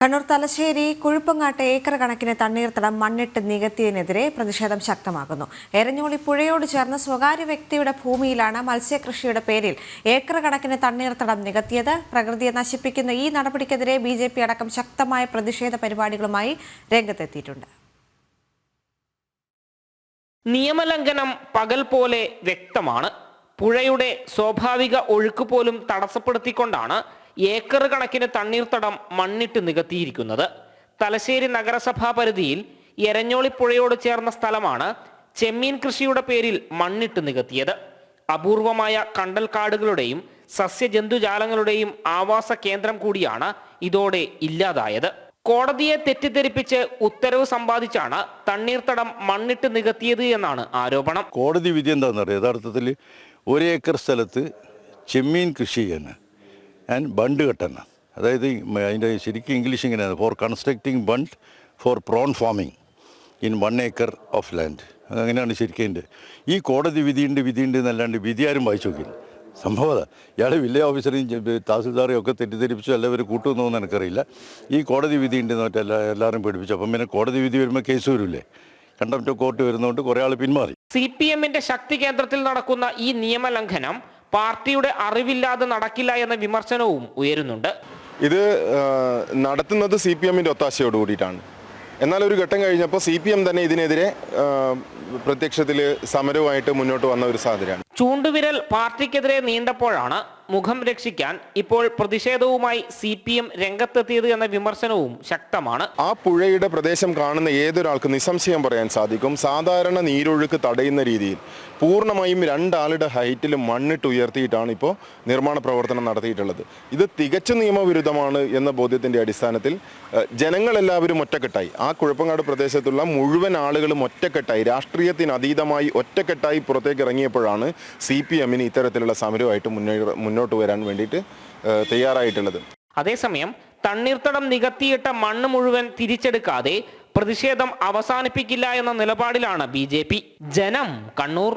Kannur Thalassery കുഴുപ്പങ്ങാട്ട് acre കണക്കിന് തണ്ണീർത്തടം മണ്ണിട്ട് നികത്തിയതിനെതിരെ പ്രതിഷേധം ശക്തമാകുന്നു. എരഞ്ഞോളി പുഴയോട് ചേർന്ന് സ്വകാര്യ വ്യക്തിയുടെ ഭൂമിയിലാണ് മത്സ്യകൃഷിയുടെ പേരിൽ ഏക്കർ കണക്കിന് തണ്ണീർത്തടം നികത്തിയത്. പ്രകൃതിയെ നശിപ്പിക്കുന്ന ഈ നടപടിക്കെതിരെ ബിജെപി അടക്കം ശക്തമായ പ്രതിഷേധ പരിപാടികളുമായി രംഗത്തെത്തിയിട്ടുണ്ട്. നിയമലംഘനം പകൽ പോലെ വ്യക്തമാണ്. പുഴയുടെ സ്വാഭാവിക ഒഴുക്ക് പോലും തടസ്സപ്പെടുത്തിക്കൊണ്ടാണ് ഏക്കർ കണക്കിന് തണ്ണീർത്തടം മണ്ണിട്ട് നികത്തിയിരിക്കുന്നത്. തലശ്ശേരി നഗരസഭാ പരിധിയിൽ എരഞ്ഞോളി പുഴയോട് ചേർന്ന സ്ഥലമാണ് ചെമ്മീൻ കൃഷിയുടെ പേരിൽ മണ്ണിട്ട് നികത്തിയത്. അപൂർവമായ കണ്ടൽക്കാടുകളുടെയും സസ്യജന്തുജാലങ്ങളുടെയും ആവാസ കേന്ദ്രം കൂടിയാണ് ഇതോടെ ഇല്ലാതായത്. കോടതിയെ തെറ്റിദ്ധരിപ്പിച്ച് ഉത്തരവ് സമ്പാദിച്ചാണ് തണ്ണീർത്തടം മണ്ണിട്ട് നികത്തിയത് എന്നാണ് ആരോപണം. കോടതി വിധി എന്താണെന്ന് അറിയാം. യഥാർത്ഥത്തിൽ 1 ഏക്കർ സ്ഥലത്ത് ചെമ്മീൻ കൃഷി ചെയ്യാൻ ബണ്ട് കെട്ടാൻ, അതായത് അതിൻ്റെ ശരിക്കും ഇംഗ്ലീഷ് ഇങ്ങനെയാണ്, for constructing bund for prawn farming in 1 acre of land. അങ്ങനെയാണ് ശരിക്കും അതിൻ്റെ. ഈ കോടതി വിധിയുണ്ട് എന്നല്ലാണ്ട് വിധി ആരും വായിച്ചു നോക്കില്ല. സംഭവം ഇയാളെ വില്ലേജ് ഓഫീസറെയും തഹസിൽദാരെയും ഒക്കെ തെറ്റിദ്ധരിപ്പിച്ചു എല്ലാവരും കൂട്ടുമെന്നൊന്നും എനിക്കറിയില്ല. ഈ കോടതി വിധി ഉണ്ടെന്ന് മറ്റേ എല്ലാവരും പേടിപ്പിച്ചു. അപ്പം പിന്നെ കോടതി വിധി വരുമ്പോൾ കേസ് വരില്ലേ, കണ്ടംപ്റ്റ് ഓഫ് കോർട്ട് വരുന്നതുകൊണ്ട് കുറേ ആൾ പിന്മാറി. CPM-ന്റെ ശക്തി കേന്ദ്രത്തിൽ നടക്കുന്ന ഈ നിയമലംഘനം പാർട്ടിയുടെ അറിവില്ലാതെ നടക്കില്ല എന്ന വിമർശനവും ഉയരുന്നുണ്ട്. ഇത് നടത്തുന്നത് CPM-ന്റെ ഒത്താശയോട് കൂടിയിട്ടാണ്. എന്നാൽ ഒരു ഘട്ടം കഴിഞ്ഞപ്പോൾ CPM തന്നെ ഇതിനെതിരെ പ്രത്യക്ഷത്തിൽ സമരവുമായിട്ട് മുന്നോട്ട് വന്ന ഒരു സാഹചര്യമാണ്. ചൂണ്ടുവിരൽ പാർട്ടിക്കെതിരെ നീണ്ടപ്പോഴാണ് മുഖം രക്ഷിക്കാൻ ഇപ്പോൾ പ്രതിഷേധവുമായി CPM രംഗത്തെത്തിയത് എന്ന വിമർശനവും ശക്തമാണ്. ആ പുഴയുടെ പ്രദേശം കാണുന്ന ഏതൊരാൾക്ക് നിസ്സംശയം പറയാൻ സാധിക്കും, സാധാരണ നീരൊഴുക്ക് തടയുന്ന രീതിയിൽ പൂർണ്ണമായും 2 ആളുടെ ഹൈറ്റിൽ മണ്ണിട്ട് ഉയർത്തിയിട്ടാണ് ഇപ്പോൾ നിർമ്മാണ പ്രവർത്തനം നടത്തിയിട്ടുള്ളത്. ഇത് തികച്ചും നിയമവിരുദ്ധമാണ് എന്ന ബോധ്യത്തിൻ്റെ അടിസ്ഥാനത്തിൽ ജനങ്ങളെല്ലാവരും ഒറ്റക്കെട്ടായി, ആ കുഴപ്പങ്ങാട് പ്രദേശത്തുള്ള മുഴുവൻ ആളുകളും ഒറ്റക്കെട്ടായി, രാഷ്ട്രീയത്തിന് അതീതമായി ഒറ്റക്കെട്ടായി പുറത്തേക്ക് ഇറങ്ങിയപ്പോഴാണ് CPM-ന് ഇത്തരത്തിലുള്ള സമരമായിട്ട് മുന്നോട്ട് വരാൻ വേണ്ടിയിട്ട് തയ്യാറായിട്ടുള്ളത്. അതേസമയം തണ്ണീർത്തടം നികത്തിയിട്ട മണ്ണ് മുഴുവൻ തിരിച്ചെടുക്കാതെ പ്രതിഷേധം അവസാനിപ്പിക്കില്ല എന്ന നിലപാടിലാണ് BJP. ജനം, കണ്ണൂർ.